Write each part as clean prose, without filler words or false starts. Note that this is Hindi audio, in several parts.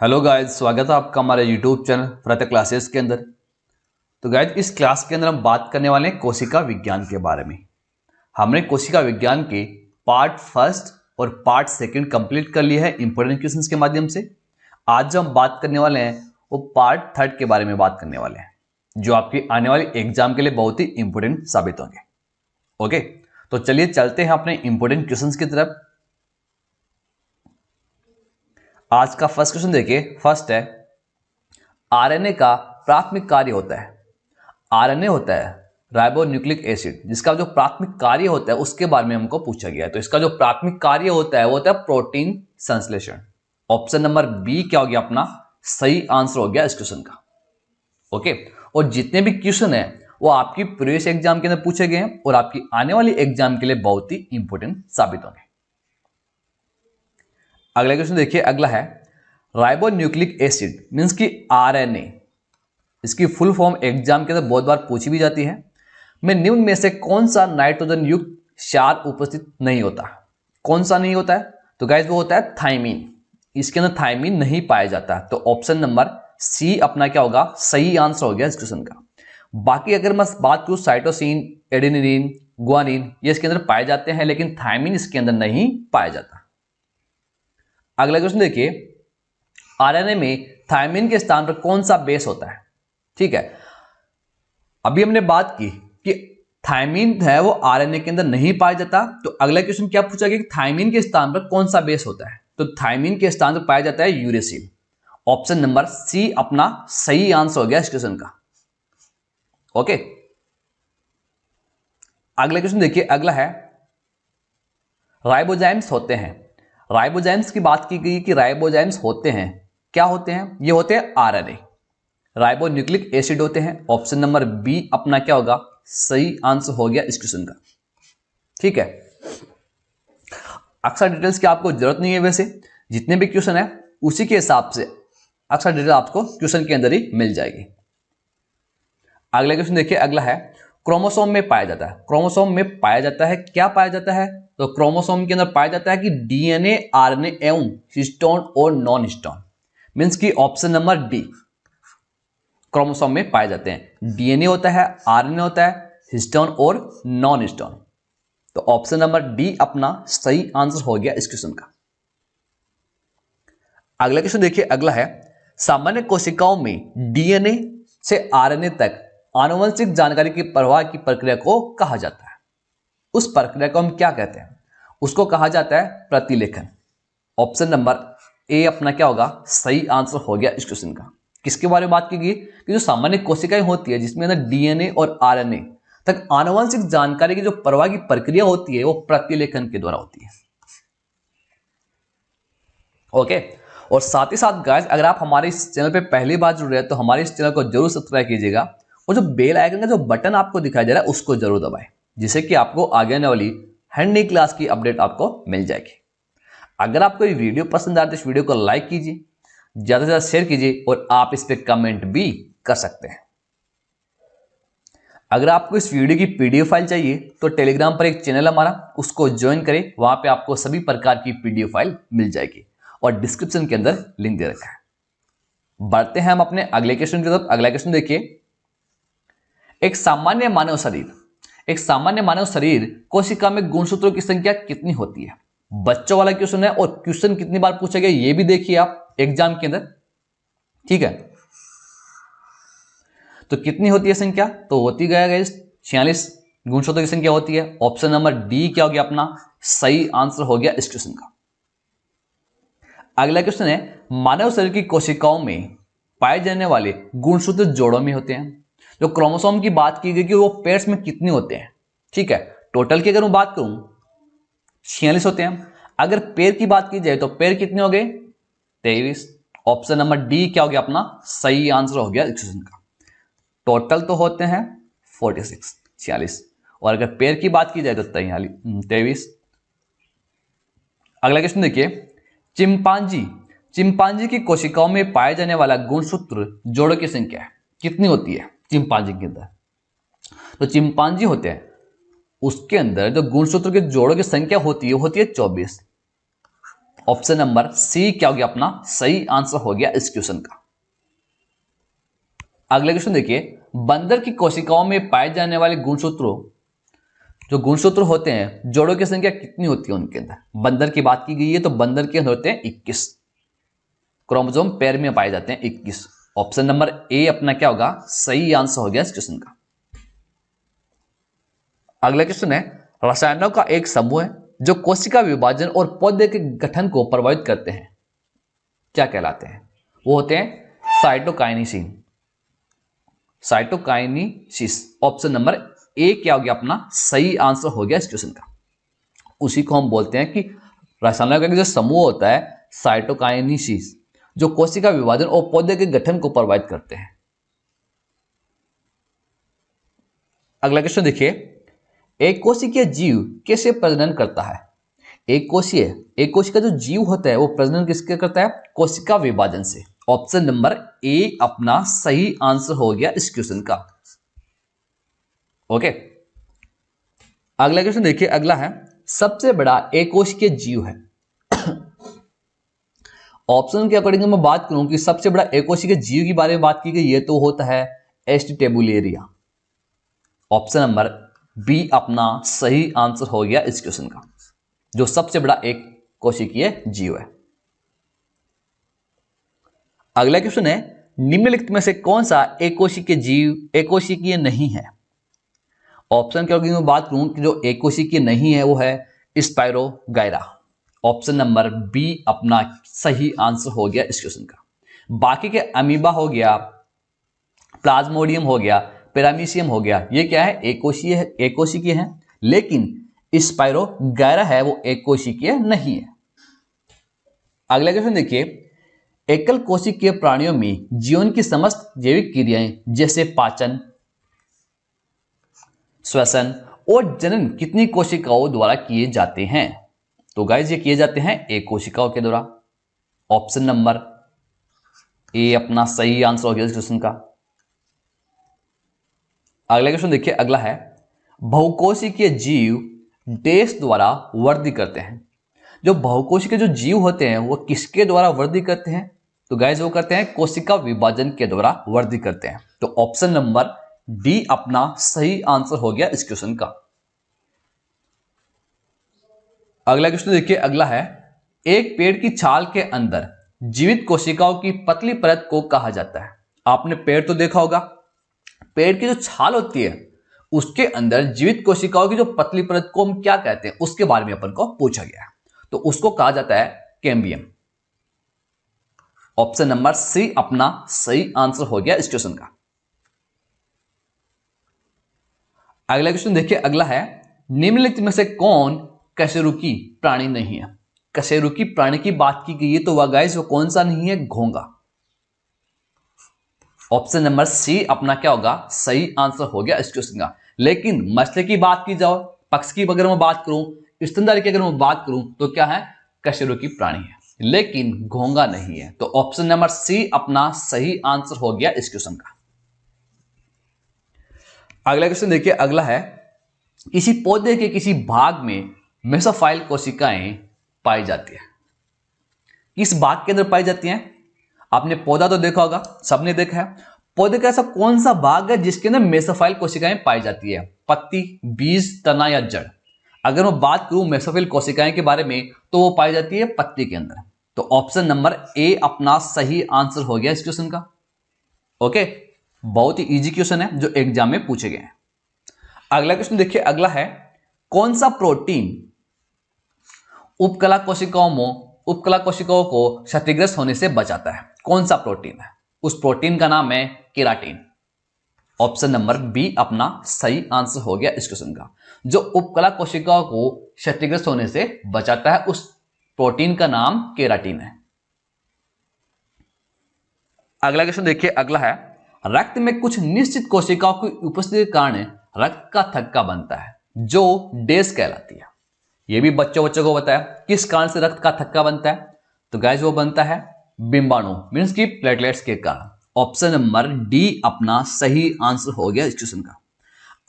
हेलो गाइज, स्वागत है आपका हमारे यूट्यूब चैनल प्रत्येक क्लासेस के अंदर। तो गाइज इस क्लास के अंदर हम बात करने वाले हैं कोशिका विज्ञान के बारे में। हमने कोशिका विज्ञान के पार्ट फर्स्ट और पार्ट सेकंड कंप्लीट कर लिया है इंपॉर्टेंट क्वेश्चंस के माध्यम से। आज जो हम बात करने वाले हैं वो पार्ट थर्ड के बारे में बात करने वाले हैं, जो आपकी आने वाली एग्जाम के लिए बहुत ही इंपॉर्टेंट साबित होंगे। ओके, तो चलिए चलते हैं अपने इंपॉर्टेंट क्वेश्चंस की तरफ। आज का फर्स्ट क्वेश्चन देखिए। फर्स्ट है, आरएनए का प्राथमिक कार्य होता है। आरएनए होता है राइबोन्यूक्लिक एसिड, जिसका जो प्राथमिक कार्य होता है उसके बारे में हमको पूछा गया है। तो इसका जो प्राथमिक कार्य होता है वो होता है प्रोटीन संश्लेषण। ऑप्शन नंबर बी क्या हो गया अपना सही आंसर हो गया इस क्वेश्चन का। ओके, और जितने भी क्वेश्चन है वो आपकी प्रीवियस एग्जाम के अंदर पूछे गए हैं और आपकी आने वाली एग्जाम के लिए बहुत ही इंपॉर्टेंट साबित होंगे। अगला क्वेश्चन देखिए। अगला है, राइबोन्यूक्लिक एसिड मींस की आरएनए, इसकी फुल फॉर्म एग्जाम के अंदर बहुत बार पूछी भी जाती है। में निम्न में से कौन सा नाइट्रोजन युक्त क्षार उपस्थित नहीं होता? कौन सा नहीं होता है? तो गाइस वो होता है थाइमीन। इसके अंदर थाइमीन नहीं पाया जाता। तो ऑप्शन नंबर सी अपना क्या होगा सही आंसर हो गया इस क्वेश्चन का। बाकी अगर मैं बात करूं साइटोसिन, एडेनिन, गुआनिन ये इसके अंदर पाए जाते हैं, लेकिन थाइमीन इसके अंदर नहीं पाया जाता। अगला क्वेश्चन देखिए। आरएनए में थायमिन के स्थान पर कौन सा बेस होता है? ठीक है, अभी हमने बात की कि थायमिन है वो आरएनए के अंदर नहीं पाया जाता। तो अगला क्वेश्चन क्या पूछा गया कि थायमिन के स्थान पर कौन सा बेस होता है? तो थायमिन के स्थान पर पाया जाता है यूरेसिल। ऑप्शन नंबर सी अपना सही आंसर हो गया इस क्वेश्चन का। ओके, अगला क्वेश्चन देखिए। अगला है, राइबोजाइम्स होते हैं। राइबोजाइम्स की बात की गई कि राइबोजाइम्स होते हैं, क्या होते हैं? ये होते हैं आरएनए, राइबोन्यूक्लिक एसिड होते हैं। ऑप्शन नंबर बी अपना क्या होगा सही आंसर हो गया इस क्वेश्चन का। ठीक है, अक्सर डिटेल्स की आपको जरूरत नहीं है, वैसे जितने भी क्वेश्चन है उसी के हिसाब से अक्सर डिटेल आपको क्वेश्चन के अंदर ही मिल जाएगी। अगला क्वेश्चन देखिए। अगला है, क्रोमोसोम में पाया जाता है। क्रोमोसोम में पाया जाता है, क्या पाया जाता है? तो क्रोमोसोम के अंदर पाया जाता है कि डीएनए, आरएनए एवं हिस्टोन और नॉन हिस्टोन, मींस की ऑप्शन नंबर डी क्रोमोसोम में पाए जाते हैं। डीएनए होता है, आरएनए होता है, हिस्टोन और नॉन हिस्टोन। तो ऑप्शन नंबर डी अपना सही आंसर हो गया इस क्वेश्चन का। अगला क्वेश्चन देखिए। अगला है, सामान्य कोशिकाओं में डीएनए से आरएनए तक आनुवंशिक जानकारी की प्रवाह की प्रक्रिया को कहा जाता है। उस प्रक्रिया को हम क्या कहते हैं? उसको कहा जाता है प्रतिलेखन। ऑप्शन नंबर ए अपना क्या होगा सही आंसर हो गया इस क्वेश्चन का। किसके बारे में बात की गई कि जो सामान्य कोशिकाएं होती है जिसमें अंदर डीएनए और आरएनए तक आनुवंशिक जानकारी की जो प्रवाह की प्रक्रिया होती है वो प्रतिलेखन के द्वारा होती है। ओके, और साथ ही साथ गाइस अगर आप हमारे इस चैनल पे पहली बार जुड़ रहे हैं तो हमारे इस चैनल को जरूर सब्सक्राइब कीजिएगा और जो बेल आइकन का जो बटन आपको दिखाई दे रहा है उसको जरूर दबाएं, जिससे कि आपको आगे आने वाली हर नई क्लास की अपडेट आपको मिल जाएगी। अगर आपको ये वीडियो पसंद आए तो इस वीडियो को लाइक कीजिए, ज्यादा से ज्यादा शेयर कीजिए और आप इस पे कमेंट भी कर सकते हैं। अगर आपको इस वीडियो की पीडीएफ फाइल चाहिए तो टेलीग्राम पर एक चैनल हमारा, उसको ज्वाइन करें। वहां पे आपको सभी प्रकार की पीडीएफ फाइल मिल जाएगी और डिस्क्रिप्शन के अंदर लिंक दे रखा है। बढ़ते हैं हम अपने अगले क्वेश्चन की तरफ। अगला क्वेश्चन देखिए। एक सामान्य मानव शरीर कोशिका में गुणसूत्रों की संख्या कितनी होती है? बच्चों वाला क्वेश्चन है और क्वेश्चन कितनी बार पूछा गया ये भी देखिए आप एग्जाम के अंदर। ठीक है, तो कितनी होती है संख्या? तो होती गया 46 गुणसूत्रों की संख्या होती है। ऑप्शन नंबर डी क्या हो गया अपना सही आंसर हो गया इस क्वेश्चन का। अगला क्वेश्चन है, मानव शरीर की कोशिकाओं में पाए जाने वाले गुणसूत्र जोड़ों में होते हैं। जो क्रोमोसोम की बात की गई कि वो पेयर्स में कितने होते हैं? ठीक है, टोटल की अगर मैं बात करूं 46 होते हैं। अगर पेयर की बात की जाए तो पेयर कितने हो गए 23। ऑप्शन नंबर डी क्या हो गया अपना सही आंसर हो गया इस क्वेश्चन का। टोटल तो होते हैं 46 और अगर पेयर की बात की जाए तो 23। अगला क्वेश्चन देखिए। चिंपांजी की कोशिकाओं में पाए जाने वाला गुणसूत्र जोड़ों की संख्या कितनी होती है चिंपांजी के अंदर? तो चिंपांजी होते हैं उसके अंदर जो गुणसूत्र के जोड़ों की संख्या होती है 24। ऑप्शन नंबर सी क्या हो गया अपना सही आंसर हो गया इस क्वेश्चन का। अगला क्वेश्चन देखिए, बंदर की कोशिकाओं में पाए जाने वाले गुणसूत्रों, जो गुणसूत्र होते हैं जोड़ों की संख्या कितनी होती है उनके अंदर? बंदर की बात की गई है तो बंदर के अंदर होते हैं 21 क्रोमोसोम, पैर में पाए जाते हैं 21। ऑप्शन नंबर ए अपना क्या होगा सही आंसर हो गया इस क्वेश्चन का। अगला क्वेश्चन है, रसायनों का एक समूह है जो कोशिका विभाजन और पौधे के गठन को प्रभावित करते हैं, क्या कहलाते हैं? वो होते हैं cytokinesis. Cytokinesis option number A क्या हो गया अपना सही आंसर हो गया इस क्वेश्चन का। उसी को हम बोलते हैं कि रसायनों का जो समूह होता है साइटोकाइनेसिस, जो कोशिका विभाजन और पौधे के गठन को प्रभावित करते हैं। अगला क्वेश्चन देखिए, एक कोशिकीय जीव कैसे प्रजनन करता है? एक कोशिका जो जीव होता है वो प्रजनन किसके करता है? कोशिका विभाजन से। ऑप्शन नंबर ए अपना सही आंसर हो गया इस क्वेश्चन का। ओके, अगला क्वेश्चन देखिए, अगला है सबसे बड़ा एकोशिकीय जीव है। ऑप्शन के अकॉर्डिंग मैं बात करूं कि सबसे बड़ा एकोशिकीय जीव के बारे में बात की गई है तो होता है एस्टेबुलेरिया। ऑप्शन नंबर बी अपना सही आंसर हो गया इस क्वेश्चन का, जो सबसे बड़ा एक कोशिकीय जीव है। अगला क्वेश्चन है, निम्नलिखित में से कौन सा एकोशिकीय जीव एकोशिकीय नहीं है? ऑप्शन के अकॉर्डिंग मैं बात करूं कि जो एकोशिकीय नहीं है वो है स्पाइरोगायरा। ऑप्शन नंबर बी अपना सही आंसर हो गया इस क्वेश्चन का। बाकी के अमीबा हो गया, प्लाज्मोडियम हो गया, पैरामीशियम हो गया, ये क्या है एकोशिकीय है, लेकिन स्पाइरोगायरा है वो एकोशिकीय नहीं है। अगला क्वेश्चन देखिए, एकल कोशिकीय प्राणियों में जीवन की समस्त जैविक क्रियाएं जैसे पाचन, श्वसन और जनन कितनी कोशिकाओं द्वारा किए जाते हैं? तो गाइस ये किए जाते हैं एक कोशिकाओं के द्वारा। ऑप्शन नंबर ए अपना सही आंसर हो गया इस क्वेश्चन का। अगला क्वेश्चन देखिए, अगला है बहुकोशिकीय जीव देश द्वारा वृद्धि करते हैं। जो बहुकोशिकीय जो जीव होते हैं वो किसके द्वारा वृद्धि करते हैं? तो गाइस वो करते हैं कोशिका विभाजन के द्वारा वृद्धि करते हैं। तो ऑप्शन नंबर डी अपना सही आंसर हो गया इस क्वेश्चन का। अगला क्वेश्चन देखिए, अगला है एक पेड़ की छाल के अंदर जीवित कोशिकाओं की पतली परत को कहा जाता है। आपने पेड़ तो देखा होगा, पेड़ की जो छाल होती है उसके अंदर जीवित कोशिकाओं की जो पतली परत को हम क्या कहते हैं उसके बारे में अपन को पूछा गया है, तो उसको कहा जाता है कैम्बियम। ऑप्शन नंबर सी अपना सही आंसर हो गया इस क्वेश्चन का। अगला क्वेश्चन देखिए, अगला है निम्नलिखित में से कौन कशेरुकी प्राणी नहीं है? कशेरुकी प्राणी की बात की गई है तो वह गाइस वो कौन सा नहीं है? घोंगा। ऑप्शन नंबर सी अपना क्या होगा सही आंसर हो गया इस क्वेश्चन का। लेकिन मछली की बात की जाओ, पक्ष की अगर मैं बात करूं, स्तनधारी की अगर मैं बात करूं तो क्या है? कशेरुकी प्राणी है, लेकिन घोंगा नहीं है। तो ऑप्शन नंबर सी अपना सही आंसर हो गया इस क्वेश्चन का। अगला क्वेश्चन देखिए, अगला है किसी पौधे के किसी भाग में मेसोफाइल कोशिकाएं पाई जाती है। किस भाग के अंदर पाई जाती हैं? आपने पौधा तो देखा होगा, सबने देखा है। पौधे का ऐसा कौन सा भाग है जिसके अंदर मेसोफाइल कोशिकाएं पाई जाती है? पत्ती, बीज, तना या जड़? अगर मैं बात करूं मेसोफाइल कोशिकाएं के बारे में तो वो पाई जाती है पत्ती के अंदर। तो ऑप्शन नंबर ए अपना सही आंसर हो गया इस क्वेश्चन का। ओके, बहुत ही इजी क्वेश्चन है जो एग्जाम में पूछे गए हैं। अगला क्वेश्चन देखिए, अगला है कौन सा प्रोटीन उपकला कोशिकाओं को क्षतिग्रस्त होने से बचाता है? कौन सा प्रोटीन है? उस प्रोटीन का नाम है केराटिन। ऑप्शन नंबर बी अपना सही आंसर हो गया इस क्वेश्चन का। जो उपकला कोशिकाओं को क्षतिग्रस्त होने से बचाता है उस प्रोटीन का नाम केराटिन है। अगला क्वेश्चन देखिए, अगला है रक्त में कुछ निश्चित कोशिकाओं की उपस्थिति के कारण रक्त का थक्का बनता है जो डेस कहलाती है। यह भी बच्चों को बताया किस कारण से रक्त का थक्का बनता है? तो गाइस वो बनता है बिंबाणु मींस की प्लेटलेट्स के कारण। ऑप्शन नंबर डी अपना सही आंसर हो गया इस क्वेश्चन का।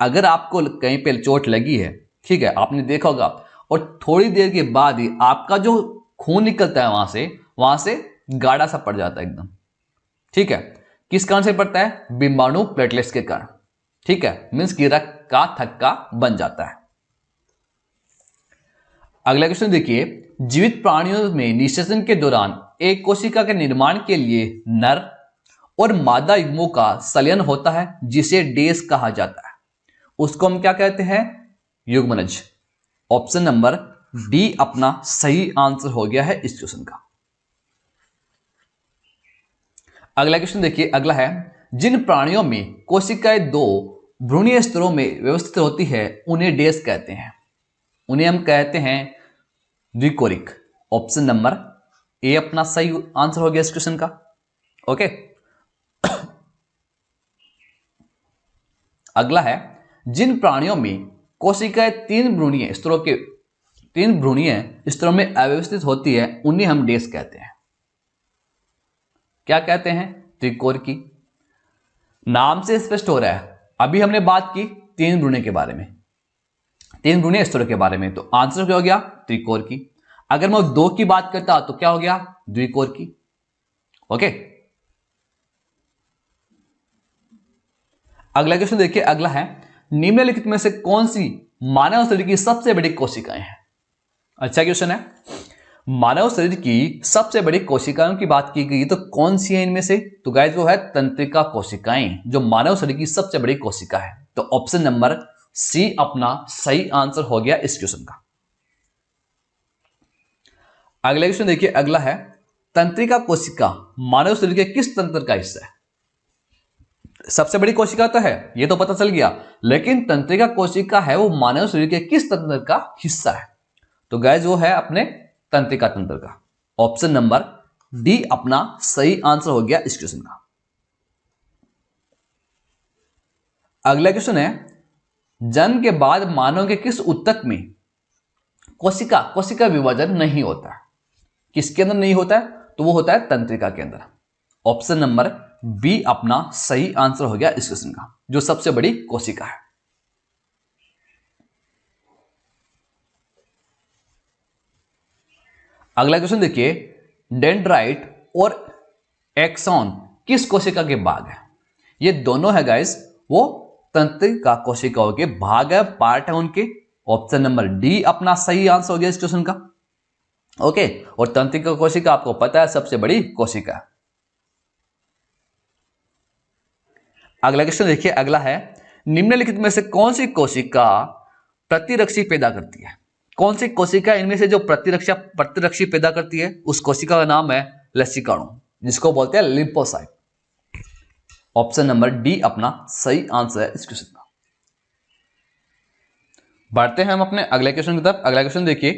अगर आपको कहीं पे चोट लगी है, ठीक है, आपने देखा होगा, और थोड़ी देर के बाद ही आपका जो खून निकलता है वहां से गाढ़ा सा पड़ जाता है एकदम। ठीक है, किस कारण से पड़ता है? बिंबाणु प्लेटलेट्स के कारण। ठीक है, मीन्स कि रक्त का थक्का बन जाता है। अगला क्वेश्चन देखिए, जीवित प्राणियों में निषेचन के दौरान एक कोशिका के निर्माण के लिए नर और मादा युग्मों का संलयन होता है जिसे डेस कहा जाता है। उसको हम क्या कहते हैं? युग्मनज। ऑप्शन नंबर डी अपना सही आंसर हो गया है इस क्वेश्चन का। अगला क्वेश्चन देखिए, अगला है, जिन प्राणियों में कोशिकाएं दो भ्रूणीय स्तरों में व्यवस्थित होती है उन्हें डेस कहते हैं। उन्हें हम कहते हैं द्विकोरिक। ऑप्शन नंबर ए अपना सही आंसर हो गया इस क्वेश्चन का। ओके, अगला है, जिन प्राणियों में कोशिकाएं तीन भ्रूणीय स्तरों में अव्यवस्थित होती है उन्हें हम डेस कहते हैं। क्या कहते हैं? त्रिकोरिकी। नाम से स्पष्ट हो रहा है, अभी हमने बात की तीन भ्रूणीय के बारे में, तीन भ्रूणीय स्तरों के बारे में, तो आंसर क्या हो गया? त्रिकोरिकी। अगर मैं दो की बात करता तो क्या हो गया? द्विकोरिकी। ओके, अगला क्वेश्चन देखिए, अगला है, निम्नलिखित में से कौन सी मानव शरीर की सबसे बड़ी कोशिकाएं हैं? अच्छा क्वेश्चन है। मानव शरीर की सबसे बड़ी कोशिकाओं की बात की गई तो कौन सी है इनमें से? तो गाइस वो है तंत्रिका कोशिकाएं, जो मानव शरीर की सबसे बड़ी कोशिका है। तो ऑप्शन नंबर सी अपना सही आंसर हो गया इस क्वेश्चन का। अगला क्वेश्चन देखिए, अगला है, तंत्रिका कोशिका मानव शरीर के किस तंत्र का हिस्सा है? सबसे बड़ी कोशिका तो है, ये तो पता चल गया, लेकिन तंत्रिका कोशिका है वो मानव शरीर के किस तंत्र का हिस्सा है? तो गाइस वो है अपने तंत्रिका तंत्र का। ऑप्शन नंबर डी अपना सही आंसर हो गया इस क्वेश्चन का। अगला क्वेश्चन है, जन्म के बाद मानव के किस ऊतक में कोशिका विभाजन नहीं होता? किसके अंदर नहीं होता है? तो वो होता है तंत्रिका के अंदर। ऑप्शन नंबर बी अपना सही आंसर हो गया इस क्वेश्चन का, जो सबसे बड़ी कोशिका है। अगला क्वेश्चन देखिए, डेंड्राइट और एक्सॉन किस कोशिका के भाग है? ये दोनों है गाइस वो तंत्रिका कोशिकाओं के भाग है, पार्ट है उनके। ऑप्शन नंबर डी अपना सही आंसर हो गया इस क्वेश्चन का। ओके, और तंत्रिका कोशिका आपको पता है सबसे बड़ी कोशिका। अगला क्वेश्चन देखिए, अगला है, निम्नलिखित में से कौन सी कोशिका प्रतिरक्षी पैदा करती है? कौन सी कोशिका इनमें से जो प्रतिरक्षी पैदा करती है? उस कोशिका का नाम है लसिकाणु, जिसको बोलते हैं लिम्फोसाइट। ऑप्शन नंबर डी अपना सही आंसर है इस क्वेश्चन का। बढ़ते हैं हम अपने अगले क्वेश्चन की तरफ। अगला क्वेश्चन देखिए,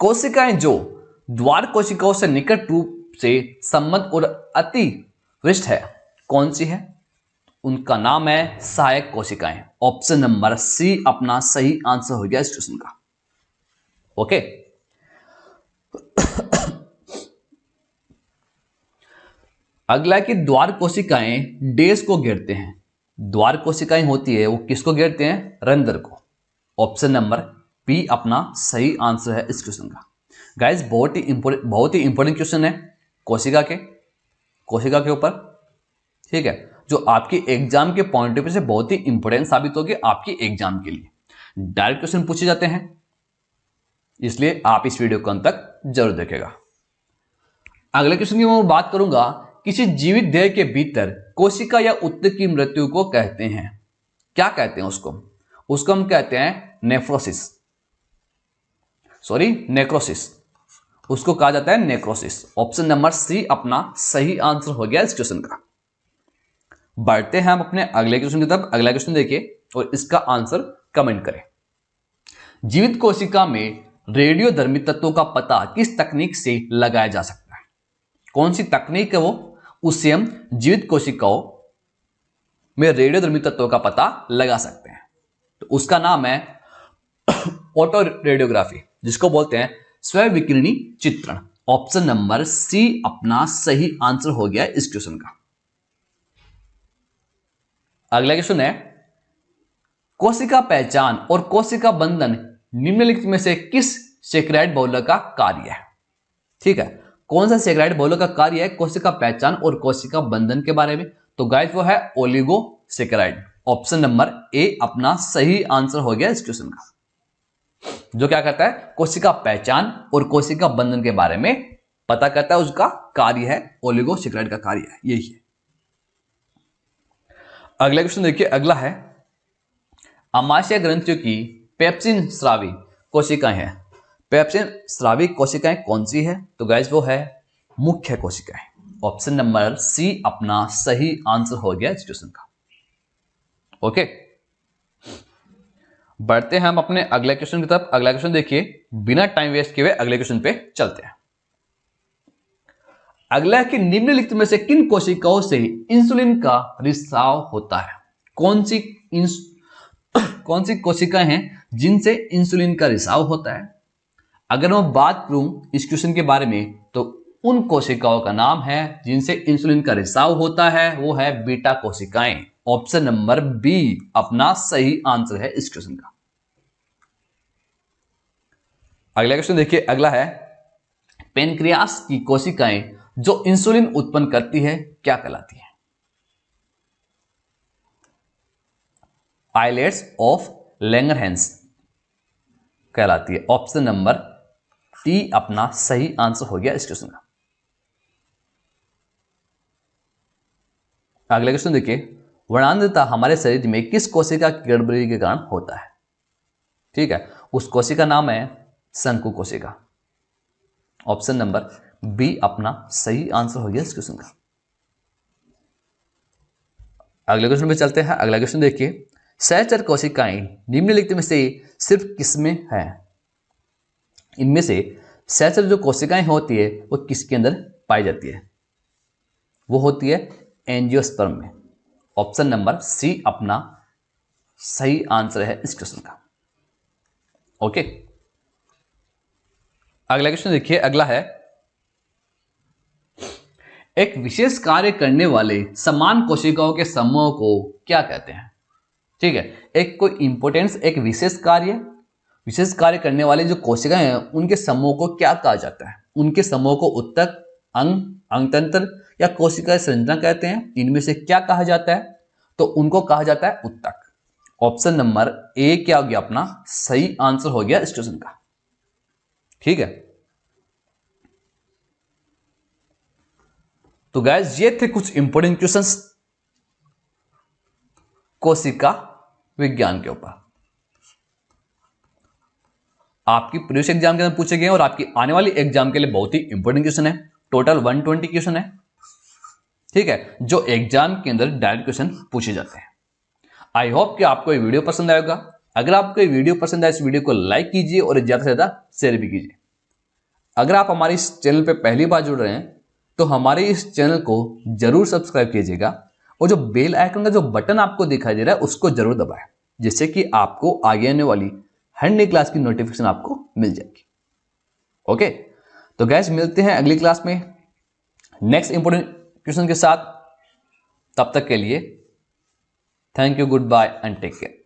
कोशिकाएं जो द्वार कोशिकाओं से निकट रूप से संबद्ध और अति वृष्ट है, कौन सी है? उनका नाम है सहायक कोशिकाएं। ऑप्शन नंबर सी अपना सही आंसर हो गया इस क्वेश्चन का। ओके, अगला कि द्वार कोशिकाएं डेस को घेरते हैं। द्वार कोशिकाएं होती है वो किसको घेरते हैं? रंध्र को। ऑप्शन नंबर बी अपना सही आंसर है इस क्वेश्चन का। गाइस बहुत ही इंपॉर्टेंट क्वेश्चन है कोशिका के ऊपर। ठीक है, जो आपकी एग्जाम के पॉइंट ऑफ व्यू से बहुत ही इंपॉर्टेंट साबित होगी आपकी एग्जाम के लिए। डायरेक्ट क्वेश्चन पूछे जाते हैं, इसलिए आप इस वीडियो को अंत तक जरूर देखेगा। अगले क्वेश्चन की मैं बात करूंगा, किसी जीवित देह के भीतर कोशिका या ऊतक की मृत्यु को कहते हैं। क्या कहते हैं उसको हम कहते हैं नेक्रोसिस। उसको कहा जाता है नेक्रोसिस। ऑप्शन नंबर सी अपना सही आंसर हो गया इस क्वेश्चन का। बढ़ते हैं हम अपने अगले क्वेश्चन की तरफ। अगला क्वेश्चन देखिए और इसका आंसर कमेंट करें। जीवित कोशिका में रेडियोधर्मी तत्वों का पता किस तकनीक से लगाया जा सकता है? कौन सी तकनीक है वो? उससे हम जीवित कोशिकाओं में रेडियोधर्मी तत्वों का पता लगा सकते हैं। तो उसका नाम है ऑटो रेडियोग्राफी, जिसको बोलते हैं स्वविकिरणी चित्रण। ऑप्शन नंबर सी अपना सही आंसर हो गया इस क्वेश्चन का। अगला क्वेश्चन है, कोशिका पहचान और कोशिका बंधन निम्नलिखित में से किस सेक्राइड बहुलक का कार्य है। ठीक है, कौन सा सेक्राइड बहुलक का कार्य है कोशिका पहचान और कोशिका बंधन के बारे में? तो गाइस वो है ओलिगोसेकेराइड। ऑप्शन नंबर ए अपना सही आंसर हो गया इस क्वेश्चन का, जो क्या करता है कोशिका पहचान और कोशिका बंधन के बारे में पता करता है, उसका कार्य है ओलिगोसेकेराइड का कार्य है, यही है। अगला क्वेश्चन देखिए, अगला है आमाशय ग्रंथियों की पेप्सिन स्रावी कोशिकाएं हैं। पेप्सिन स्रावी कोशिकाएं कौन सी है? तो गाइस वो है मुख्य कोशिकाएं। ऑप्शन नंबर सी अपना सही आंसर हो गया इस क्वेश्चन का। ओके, बढ़ते हैं हम अपने अगले क्वेश्चन की तरफ। अगला क्वेश्चन देखिए, बिना टाइम वेस्ट किए हुए अगले क्वेश्चन पे चलते हैं। अगला कि निम्नलिखित में से किन कोशिकाओं से इंसुलिन का रिसाव होता है? कौन सी कोशिकाएं हैं जिनसे इंसुलिन का रिसाव होता है? अगर मैं बात करूं इस क्वेश्चन के बारे में तो उन कोशिकाओं का नाम है जिनसे इंसुलिन का रिसाव होता है, वो है बीटा कोशिकाएं। ऑप्शन नंबर बी अपना सही आंसर है इस क्वेश्चन का। अगला क्वेश्चन देखिए, अगला है पेनक्रियास की कोशिकाएं जो इंसुलिन उत्पन्न करती है क्या कहलाती है? आइलेट्स ऑफ लैंगरहैंस कहलाती है। ऑप्शन नंबर टी अपना सही आंसर हो गया इस क्वेश्चन का। अगला क्वेश्चन देखिए, वर्णांधता हमारे शरीर में किस कोशिका की गड़बड़ी के कारण होता है? ठीक है, उस कोशिका नाम है शंकु कोशिका। ऑप्शन नंबर बी अपना सही आंसर हो गया इस क्वेश्चन का। अगले क्वेश्चन पे चलते हैं। अगला क्वेश्चन देखिए, सहचर कोशिकाएं निम्नलिखित में से सिर्फ किसमें है? इनमें से सहचर जो कोशिकाएं होती है वो किसके अंदर पाई जाती है? वो होती है एंजियोस्पर्म में। ऑप्शन नंबर सी अपना सही आंसर है इस क्वेश्चन का। ओके, अगला क्वेश्चन देखिए, अगला है एक विशेष कार्य करने वाले समान कोशिकाओं के समूह को क्या कहते हैं? ठीक है, एक कोई इंपोर्टेंस, एक विशेष कार्य करने वाले जो कोशिकाएं हैं उनके समूह को क्या कहा जाता है? उनके समूह को उत्तक, अंग, अंगतंत्र या कोशिका संरचना कहते हैं। इनमें से क्या कहा जाता है? तो उनको कहा जाता है उत्तक। ऑप्शन नंबर ए क्या हो गया अपना सही आंसर हो गया इस क्वेश्चन का। ठीक है, तो गाइस ये थे कुछ इंपोर्टेंट क्वेश्चंस कोशिका विज्ञान के ऊपर। आपकी प्रीवियस एग्जाम के अंदर पूछे गए और आपकी आने वाली एग्जाम के लिए बहुत ही इंपोर्टेंट क्वेश्चन है। टोटल 120 क्वेश्चन है। ठीक है, जो एग्जाम के अंदर डायरेक्ट क्वेश्चन पूछे जाते हैं। आई होप कि आपको ये वीडियो पसंद आएगा। अगर आपको ये वीडियो पसंद आए इस वीडियो को लाइक कीजिए और ज्यादा से ज्यादा शेयर भी कीजिए। अगर आप हमारे इस चैनल पे पहली बार जुड़ रहे हैं तो हमारे इस चैनल को जरूर सब्सक्राइब कीजिएगा और जो बेल आइकन का जो बटन आपको दिखाई दे रहा है उसको जरूर दबाएं, जिससे कि आपको आगे आने वाली हर नई क्लास की नोटिफिकेशन आपको मिल जाएगी। ओके, तो गाइस मिलते हैं अगली क्लास में नेक्स्ट इंपोर्टेंट क्वेश्चन के साथ। तब तक के लिए thank you, goodbye and take care.